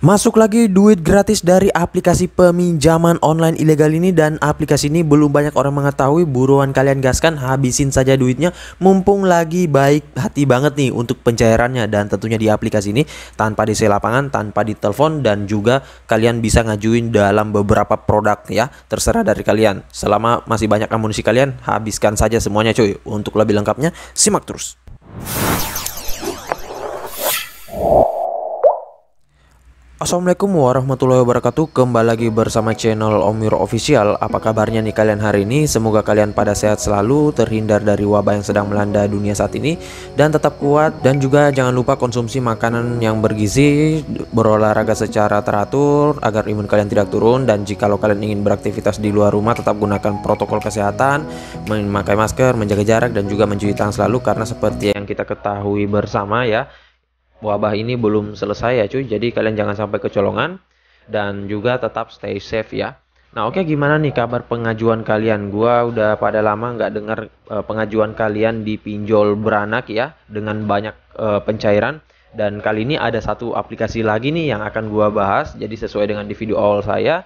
Masuk lagi duit gratis dari aplikasi peminjaman online ilegal ini, dan aplikasi ini belum banyak orang mengetahui. Buruan kalian gaskan, habisin saja duitnya mumpung lagi baik hati banget nih untuk pencairannya. Dan tentunya di aplikasi ini tanpa DC lapangan, tanpa ditelepon, dan juga kalian bisa ngajuin dalam beberapa produk ya. Terserah dari kalian. Selama masih banyak amunisi kalian, habiskan saja semuanya cuy. Untuk lebih lengkapnya simak terus. Assalamualaikum warahmatullahi wabarakatuh. Kembali lagi bersama channel Om Wiro Official. Apa kabarnya nih kalian hari ini? Semoga kalian pada sehat selalu, terhindar dari wabah yang sedang melanda dunia saat ini, dan tetap kuat. Dan juga jangan lupa konsumsi makanan yang bergizi, berolahraga secara teratur agar imun kalian tidak turun. Dan jikalau kalian ingin beraktivitas di luar rumah, tetap gunakan protokol kesehatan, memakai masker, menjaga jarak, dan juga mencuci tangan selalu. Karena seperti yang kita ketahui bersama ya, wabah ini belum selesai ya cuy, jadi kalian jangan sampai kecolongan dan juga tetap stay safe ya. Nah oke, gimana nih kabar pengajuan kalian? Gua udah pada lama nggak dengar pengajuan kalian di pinjol beranak ya, dengan banyak pencairan. Dan kali ini ada satu aplikasi lagi nih yang akan gua bahas. Jadi sesuai dengan di video awal saya,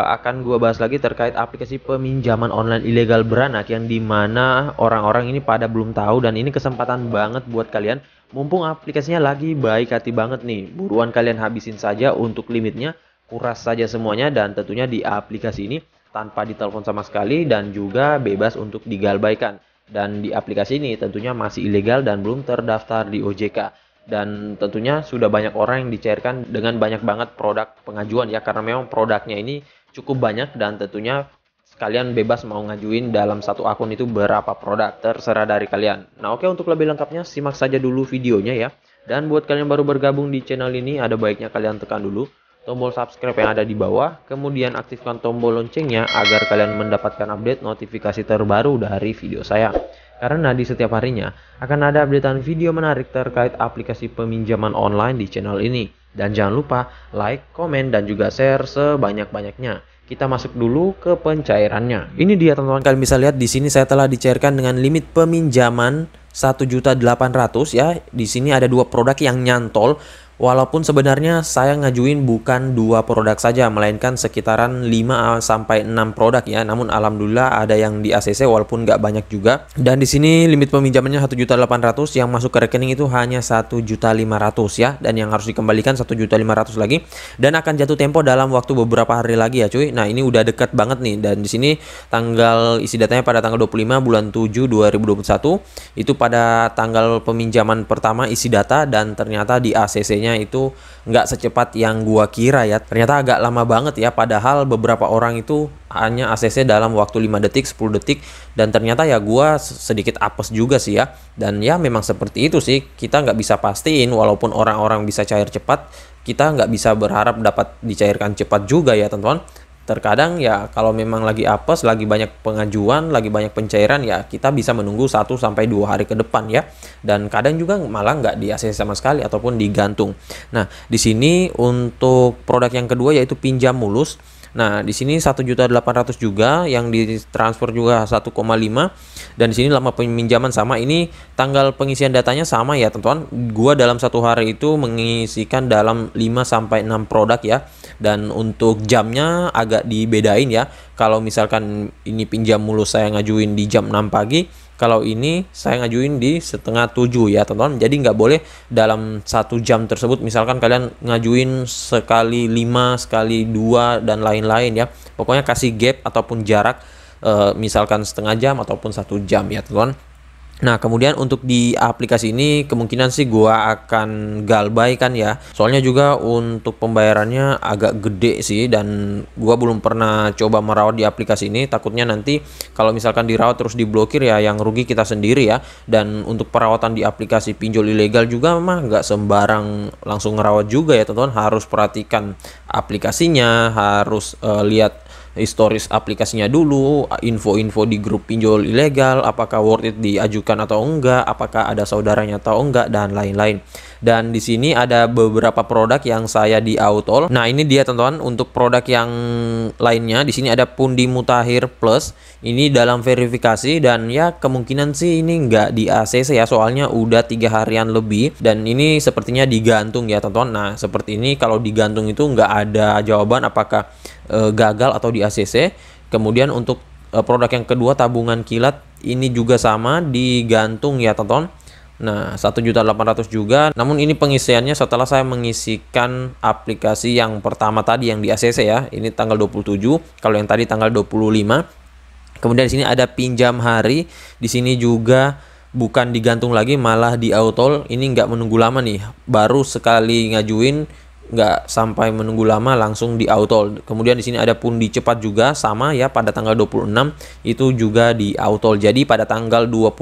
akan gua bahas lagi terkait aplikasi peminjaman online ilegal beranak, yang dimana orang-orang ini pada belum tahu. Dan ini kesempatan banget buat kalian, mumpung aplikasinya lagi baik hati banget nih. Buruan kalian habisin saja untuk limitnya, kuras saja semuanya. Dan tentunya di aplikasi ini tanpa ditelepon sama sekali, dan juga bebas untuk digalbaikan. Dan di aplikasi ini tentunya masih ilegal dan belum terdaftar di OJK. Dan tentunya sudah banyak orang yang dicairkan dengan banyak banget produk pengajuan ya, karena memang produknya ini cukup banyak. Dan tentunya kalian bebas mau ngajuin dalam satu akun itu berapa produk, terserah dari kalian. Nah oke, untuk lebih lengkapnya simak saja dulu videonya ya. Dan buat kalian baru bergabung di channel ini, ada baiknya kalian tekan dulu tombol subscribe yang ada di bawah, kemudian aktifkan tombol loncengnya agar kalian mendapatkan update notifikasi terbaru dari video saya. Karena di setiap harinya akan ada updatean video menarik terkait aplikasi peminjaman online di channel ini. Dan jangan lupa like, komen, dan juga share sebanyak-banyaknya. Kita masuk dulu ke pencairannya. Ini dia teman-teman, kalian bisa lihat di sini saya telah dicairkan dengan limit peminjaman 1.800.000 ya. Di sini ada dua produk yang nyantol. Walaupun sebenarnya saya ngajuin bukan dua produk saja, melainkan sekitaran 5 sampai 6 produk ya. Namun alhamdulillah ada yang di ACC walaupun nggak banyak juga. Dan di sini limit peminjamannya 1.800.000, yang masuk ke rekening itu hanya 1.500.000 ya. Dan yang harus dikembalikan 1.500.000 lagi, dan akan jatuh tempo dalam waktu beberapa hari lagi ya cuy. Nah, ini udah dekat banget nih. Dan di sini tanggal isi datanya pada tanggal 25 bulan 7 2021. Itu pada tanggal peminjaman pertama isi data, dan ternyata di ACC-nya itu nggak secepat yang gua kira ya. Ternyata agak lama banget ya, padahal beberapa orang itu hanya ACC dalam waktu 5 detik 10 detik. Dan ternyata ya gua sedikit apes juga sih ya. Dan ya memang seperti itu sih, kita nggak bisa pastiin. Walaupun orang-orang bisa cair cepat, kita nggak bisa berharap dapat dicairkan cepat juga ya teman-teman. Terkadang ya kalau memang lagi apes, lagi banyak pengajuan, lagi banyak pencairan, ya kita bisa menunggu 1 sampai 2 hari ke depan ya. Dan kadang juga malah nggak di ACC sama sekali ataupun digantung. Nah, di sini untuk produk yang kedua yaitu pinjam mulus. Nah, di sini 1.800.000 juga, yang ditransfer juga 1,5. Dan di sini lama peminjaman sama, ini tanggal pengisian datanya sama ya teman-teman. Gua dalam satu hari itu mengisikan dalam 5 sampai 6 produk ya. Dan untuk jamnya agak dibedain ya. Kalau misalkan ini pinjam mulus saya ngajuin di jam 6 pagi, kalau ini saya ngajuin di setengah 7 ya teman-teman. Jadi nggak boleh dalam 1 jam tersebut misalkan kalian ngajuin sekali 5, sekali 2, dan lain-lain ya. Pokoknya kasih gap ataupun jarak, misalkan setengah jam ataupun 1 jam ya teman-teman. Nah, kemudian untuk di aplikasi ini kemungkinan sih gua akan galbay kan ya. Soalnya juga untuk pembayarannya agak gede sih, dan gua belum pernah coba merawat di aplikasi ini. Takutnya nanti kalau misalkan dirawat terus diblokir ya, yang rugi kita sendiri ya. Dan untuk perawatan di aplikasi pinjol ilegal juga mah nggak sembarang langsung ngerawat juga ya teman-teman. Harus perhatikan aplikasinya, harus lihat historis aplikasinya dulu, info-info di grup pinjol ilegal, apakah worth it diajukan atau enggak, apakah ada saudaranya atau enggak, dan lain-lain. Dan di sini ada beberapa produk yang saya di Autol. Nah, ini dia teman-teman untuk produk yang lainnya. Di sini ada Pundi Mutakhir Plus. Ini dalam verifikasi dan ya kemungkinan sih ini nggak di ACC ya, soalnya udah 3 harian lebih dan ini sepertinya digantung ya teman-teman. Nah, seperti ini kalau digantung itu nggak ada jawaban apakah gagal atau di ACC. Kemudian untuk produk yang kedua tabungan kilat ini juga sama digantung ya teman-teman. Nah, 1.800.000 juga. Namun ini pengisiannya setelah saya mengisikan aplikasi yang pertama tadi yang di ACC ya. Ini tanggal 27, kalau yang tadi tanggal 25. Kemudian di sini ada pinjam hari. Di sini juga bukan digantung lagi, malah di Autol. Ini nggak menunggu lama nih. Baru sekali ngajuin nggak sampai menunggu lama langsung di Autol. Kemudian di sini ada Pundi cepat juga sama ya, pada tanggal 26 itu juga di Autol. Jadi pada tanggal 25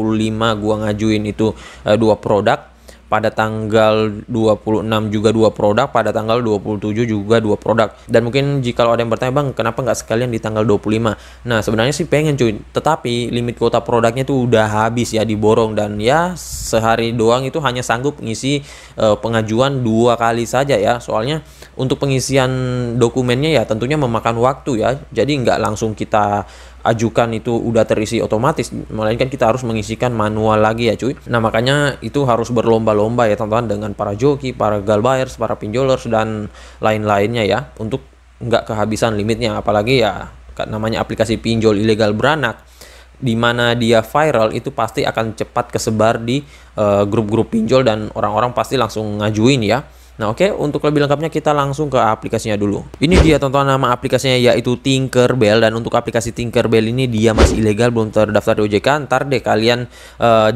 gua ngajuin itu 2 produk. Pada tanggal 26 juga 2 produk, pada tanggal 27 juga 2 produk. Dan mungkin jika ada yang bertanya, Bang, kenapa nggak sekalian di tanggal 25? Nah, sebenarnya sih pengen cuy, tetapi limit kuota produknya itu udah habis ya, diborong. Dan ya sehari doang itu hanya sanggup ngisi pengajuan 2 kali saja ya. Soalnya untuk pengisian dokumennya ya tentunya memakan waktu ya. Jadi nggak langsung kita ajukan itu udah terisi otomatis, melainkan kita harus mengisikan manual lagi ya cuy. Nah, makanya itu harus berlomba-lomba ya teman-teman dengan para joki, para gal buyers, para pinjolers dan lain-lainnya ya, untuk nggak kehabisan limitnya. Apalagi ya namanya aplikasi pinjol ilegal beranak, di mana dia viral itu pasti akan cepat kesebar di grup-grup pinjol dan orang-orang pasti langsung ngajuin ya. Nah, oke, untuk lebih lengkapnya kita langsung ke aplikasinya dulu. Ini dia teman-teman, nama aplikasinya yaitu Tinkerbell. Dan untuk aplikasi Tinkerbell ini dia masih ilegal, belum terdaftar di OJK. Ntar deh kalian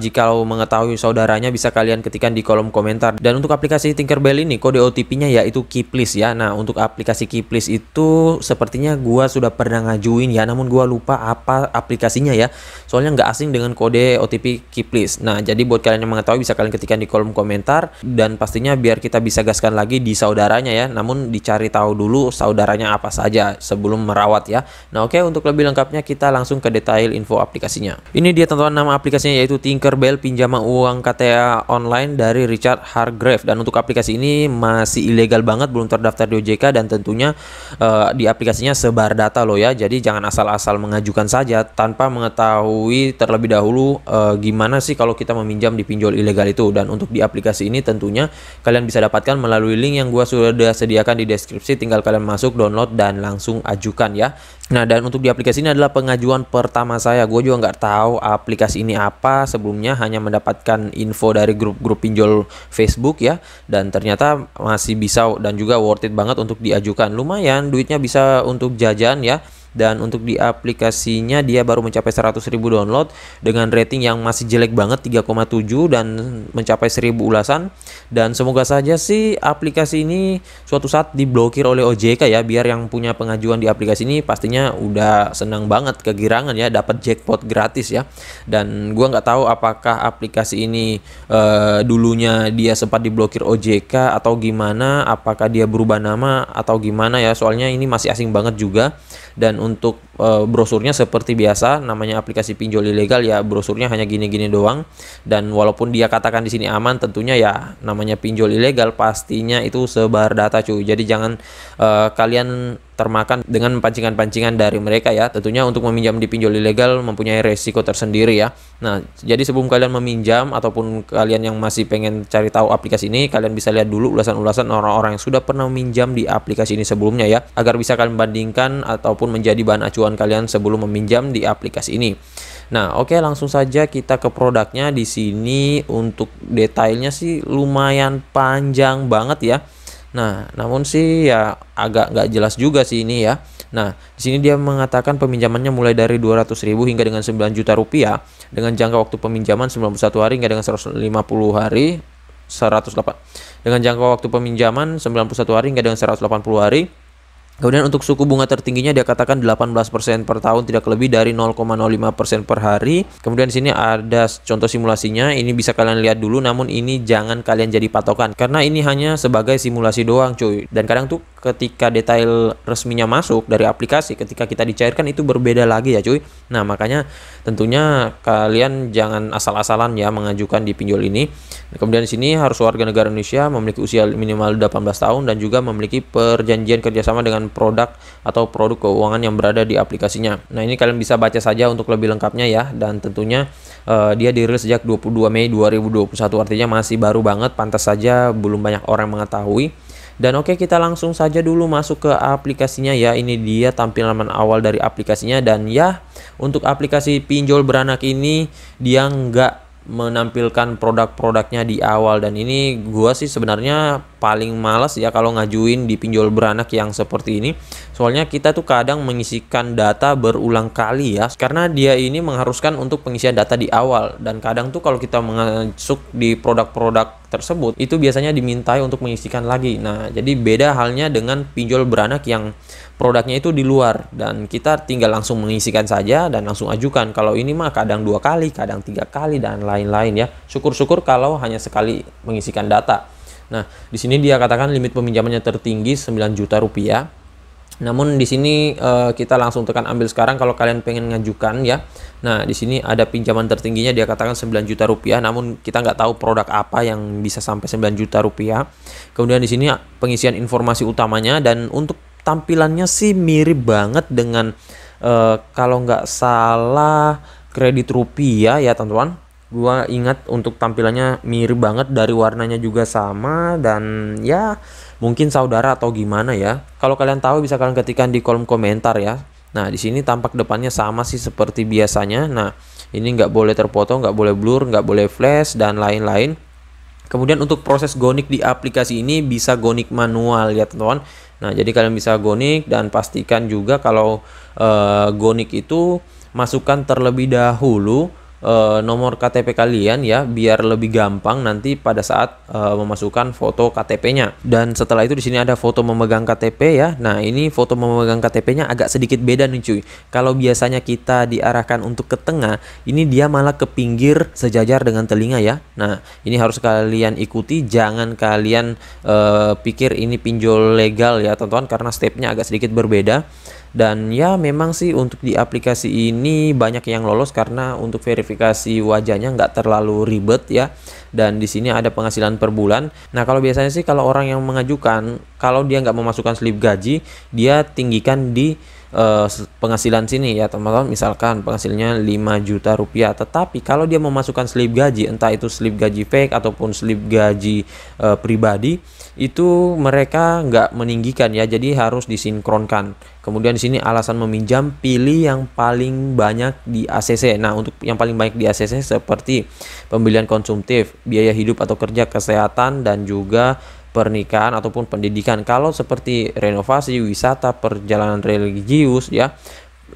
jika mengetahui saudaranya bisa kalian ketikkan di kolom komentar. Dan untuk aplikasi Tinkerbell ini kode OTP-nya yaitu Kiplis ya. Nah, untuk aplikasi Kiplis itu sepertinya gua sudah pernah ngajuin ya, namun gua lupa apa aplikasinya ya. Soalnya nggak asing dengan kode OTP Kiplis. Nah, jadi buat kalian yang mengetahui bisa kalian ketikkan di kolom komentar, dan pastinya biar kita bisa gaskan lagi di saudaranya ya, namun dicari tahu dulu saudaranya apa saja sebelum merawat ya. Nah, oke, untuk lebih lengkapnya kita langsung ke detail info aplikasinya. Ini dia teman-teman, nama aplikasinya yaitu Tinkerbell pinjaman uang KTA online dari Richard Hargrave. Dan untuk aplikasi ini masih ilegal banget, belum terdaftar di OJK, dan tentunya di aplikasinya sebar data loh ya. Jadi jangan asal-asal mengajukan saja tanpa mengetahui terlebih dahulu gimana sih kalau kita meminjam di pinjol ilegal itu. Dan untuk di aplikasi ini tentunya kalian bisa dapatkan melalui link yang gua sudah sediakan di deskripsi. Tinggal kalian masuk, download, dan langsung ajukan ya. Nah, dan untuk di aplikasi ini adalah pengajuan pertama saya. Gue juga nggak tahu aplikasi ini apa sebelumnya, hanya mendapatkan info dari grup-grup pinjol Facebook ya. Dan ternyata masih bisa dan juga worth it banget untuk diajukan. Lumayan, duitnya bisa untuk jajan ya. Dan untuk di aplikasinya dia baru mencapai 100.000 download dengan rating yang masih jelek banget 3,7 dan mencapai 1.000 ulasan. Dan semoga saja sih aplikasi ini suatu saat diblokir oleh OJK ya, biar yang punya pengajuan di aplikasi ini pastinya udah senang banget, kegirangan ya, dapat jackpot gratis ya. Dan gua nggak tahu apakah aplikasi ini dulunya dia sempat diblokir OJK atau gimana, apakah dia berubah nama atau gimana ya, soalnya ini masih asing banget juga. Dan untuk brosurnya seperti biasa, namanya aplikasi pinjol ilegal ya, brosurnya hanya gini-gini doang. Dan walaupun dia katakan di sini aman, tentunya ya namanya pinjol ilegal pastinya itu sebar data cuy. Jadi jangan kalian termakan dengan pancingan-pancingan dari mereka ya. Tentunya untuk meminjam di pinjol ilegal mempunyai resiko tersendiri ya. Nah, jadi sebelum kalian meminjam ataupun kalian yang masih pengen cari tahu aplikasi ini, kalian bisa lihat dulu ulasan-ulasan orang-orang yang sudah pernah meminjam di aplikasi ini sebelumnya ya, agar bisa kalian bandingkan ataupun menjadi bahan acuan kalian sebelum meminjam di aplikasi ini. Nah, oke, langsung saja kita ke produknya. Di sini untuk detailnya sih lumayan panjang banget ya. Nah, namun sih ya agak nggak jelas juga sih ini ya. Nah, di sini dia mengatakan peminjamannya mulai dari 200.000 hingga dengan 9 juta rupiah dengan jangka waktu peminjaman 91 hari hingga dengan 150 hari, 108. Dengan jangka waktu peminjaman 91 hari hingga dengan 180 hari. Kemudian untuk suku bunga tertingginya dia katakan 18% per tahun, tidak lebih dari 0,05% per hari. Kemudian di sini ada contoh simulasinya, ini bisa kalian lihat dulu, namun ini jangan kalian jadi patokan karena ini hanya sebagai simulasi doang cuy. Dan kadang tuh ketika detail resminya masuk dari aplikasi, ketika kita dicairkan itu berbeda lagi ya cuy. Nah makanya tentunya kalian jangan asal-asalan ya mengajukan di pinjol ini. Kemudian di sini harus warga negara Indonesia, memiliki usia minimal 18 tahun dan juga memiliki perjanjian kerjasama dengan produk atau produk keuangan yang berada di aplikasinya. Nah ini kalian bisa baca saja untuk lebih lengkapnya ya. Dan tentunya dia dirilis sejak 22 Mei 2021, artinya masih baru banget, pantas saja belum banyak orang mengetahui. Dan oke, kita langsung saja dulu masuk ke aplikasinya ya. Ini dia tampilan awal dari aplikasinya. Dan ya, untuk aplikasi pinjol beranak ini dia nggak menampilkan produk-produknya di awal. Dan ini gua sih sebenarnya paling males ya kalau ngajuin di pinjol beranak yang seperti ini. Soalnya kita tuh kadang mengisikan data berulang kali ya, karena dia ini mengharuskan untuk pengisian data di awal. Dan kadang tuh kalau kita masuk di produk-produk tersebut itu biasanya dimintai untuk mengisikan lagi. Nah jadi beda halnya dengan pinjol beranak yang produknya itu di luar dan kita tinggal langsung mengisikan saja dan langsung ajukan. Kalau ini mah kadang 2 kali, kadang 3 kali dan lain-lain ya. Syukur-syukur kalau hanya sekali mengisikan data. Nah di sini dia katakan limit peminjamannya tertinggi 9 juta rupiah. Namun di sini kita langsung tekan ambil sekarang kalau kalian pengen ngajukan ya. Nah di sini ada pinjaman tertingginya, dia katakan 9 juta rupiah. Namun kita nggak tahu produk apa yang bisa sampai 9 juta rupiah. Kemudian di sini pengisian informasi utamanya, dan untuk tampilannya sih mirip banget dengan kalau nggak salah kredit rupiah ya teman-teman. Gua ingat untuk tampilannya mirip banget, dari warnanya juga sama, dan ya mungkin saudara atau gimana ya. Kalau kalian tahu bisa kalian ketikkan di kolom komentar ya. Nah di sini tampak depannya sama sih seperti biasanya. Nah ini nggak boleh terpotong, nggak boleh blur, nggak boleh flash dan lain-lain. Kemudian untuk proses gonik di aplikasi ini bisa gonik manual ya teman-teman. Nah jadi kalian bisa gonik, dan pastikan juga kalau gonik itu masukkan terlebih dahulu nomor KTP kalian ya, biar lebih gampang nanti pada saat memasukkan foto KTP-nya. Dan setelah itu di sini ada foto memegang KTP ya. Nah, ini foto memegang KTP-nya agak sedikit beda nih cuy. Kalau biasanya kita diarahkan untuk ke tengah, ini dia malah ke pinggir sejajar dengan telinga ya. Nah, ini harus kalian ikuti, jangan kalian pikir ini pinjol legal ya teman-teman, karena stepnya agak sedikit berbeda. Dan ya memang sih untuk di aplikasi ini banyak yang lolos karena untuk verifikasi wajahnya nggak terlalu ribet ya. Dan di sini ada penghasilan per bulan. Nah kalau biasanya sih kalau orang yang mengajukan, kalau dia nggak memasukkan slip gaji, dia tinggikan di penghasilan sini ya teman-teman. Misalkan penghasilannya 5 juta rupiah, tetapi kalau dia memasukkan slip gaji, entah itu slip gaji fake ataupun slip gaji pribadi, itu mereka nggak meninggikan ya, jadi harus disinkronkan. Kemudian di sini alasan meminjam, pilih yang paling banyak di ACC. Nah untuk yang paling banyak di ACC seperti pembelian konsumtif, biaya hidup atau kerja, kesehatan, dan juga pernikahan ataupun pendidikan. Kalau seperti renovasi, wisata, perjalanan religius ya,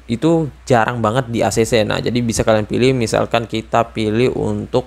itu jarang banget di ACC. Nah jadi bisa kalian pilih, misalkan kita pilih untuk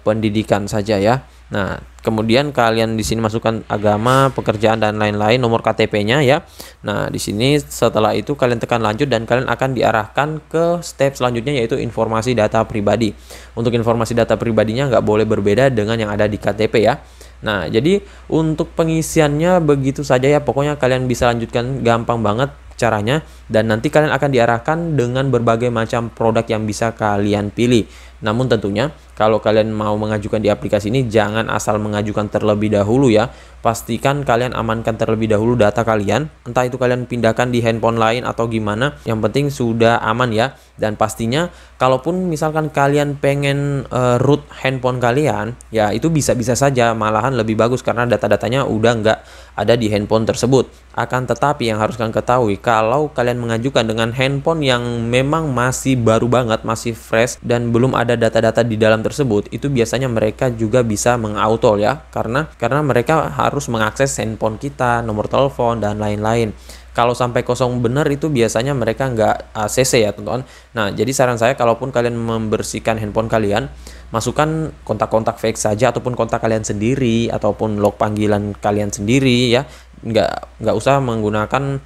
pendidikan saja ya. Nah kemudian kalian di sini masukkan agama, pekerjaan, dan lain-lain, nomor KTP-nya ya. Nah di sini setelah itu kalian tekan lanjut dan kalian akan diarahkan ke step selanjutnya, yaitu informasi data pribadi. Untuk informasi data pribadinya nggak boleh berbeda dengan yang ada di KTP ya. Nah jadi untuk pengisiannya begitu saja ya, pokoknya kalian bisa lanjutkan, gampang banget caranya. Dan nanti kalian akan diarahkan dengan berbagai macam produk yang bisa kalian pilih. Namun tentunya kalau kalian mau mengajukan di aplikasi ini, jangan asal mengajukan terlebih dahulu ya. Pastikan kalian amankan terlebih dahulu data kalian, entah itu kalian pindahkan di handphone lain atau gimana, yang penting sudah aman ya. Dan pastinya kalaupun misalkan kalian pengen root handphone kalian, ya itu bisa-bisa saja, malahan lebih bagus karena data-datanya udah nggak ada di handphone tersebut. Akan tetapi yang harus kalian ketahui, kalau kalian mengajukan dengan handphone yang memang masih baru banget, masih fresh, dan belum ada data-data di dalam tersebut, itu biasanya mereka juga bisa mengauto ya, karena mereka harus mengakses handphone kita, nomor telepon, dan lain-lain. Kalau sampai kosong benar itu biasanya mereka nggak ACC ya teman-teman. Nah jadi saran saya, kalaupun kalian membersihkan handphone kalian, masukkan kontak-kontak fake saja ataupun kontak kalian sendiri ataupun log panggilan kalian sendiri ya. Nggak usah menggunakan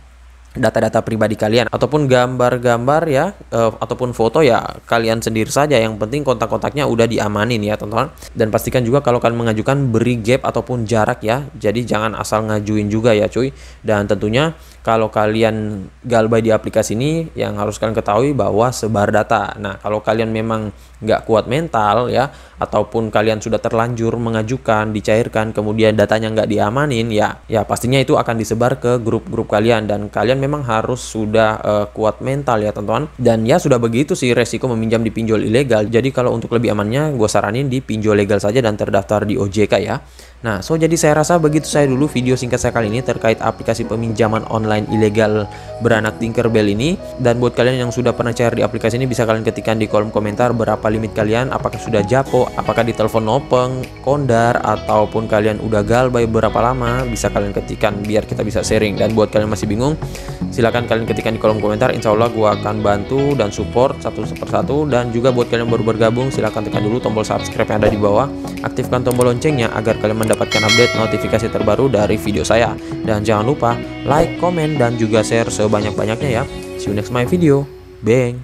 data-data pribadi kalian ataupun gambar-gambar ya, ataupun foto ya kalian sendiri saja, yang penting kontak-kontaknya udah diamanin ya teman-teman. Dan pastikan juga kalau kalian mengajukan beri gap ataupun jarak ya, jadi jangan asal ngajuin juga ya cuy. Dan tentunya kalau kalian galbay di aplikasi ini, yang harus kalian ketahui bahwa sebar data. Nah, kalau kalian memang nggak kuat mental ya, ataupun kalian sudah terlanjur mengajukan, dicairkan, kemudian datanya nggak diamanin ya pastinya itu akan disebar ke grup-grup kalian, dan kalian memang harus sudah kuat mental ya teman-teman. Dan ya sudah begitu sih resiko meminjam di pinjol ilegal. Jadi kalau untuk lebih amannya, gue saranin di pinjol legal saja dan terdaftar di OJK ya. Nah, jadi saya rasa begitu saya dulu video singkat saya kali ini terkait aplikasi peminjaman online ilegal beranak Tinkerbell ini. Dan buat kalian yang sudah pernah cair di aplikasi ini, bisa kalian ketikkan di kolom komentar berapa limit kalian, apakah sudah japo, apakah ditelepon nopeng, kondar, ataupun kalian udah galbay berapa lama, bisa kalian ketikkan biar kita bisa sharing. Dan buat kalian masih bingung, silahkan kalian ketikkan di kolom komentar, insya Allah gue akan bantu dan support satu persatu. Dan juga buat kalian baru bergabung, silahkan tekan dulu tombol subscribe yang ada di bawah, aktifkan tombol loncengnya agar kalian mendapatkan update notifikasi terbaru dari video saya. Dan jangan lupa like, komen, dan juga share sebanyak-banyaknya ya. See you next my video. Bang.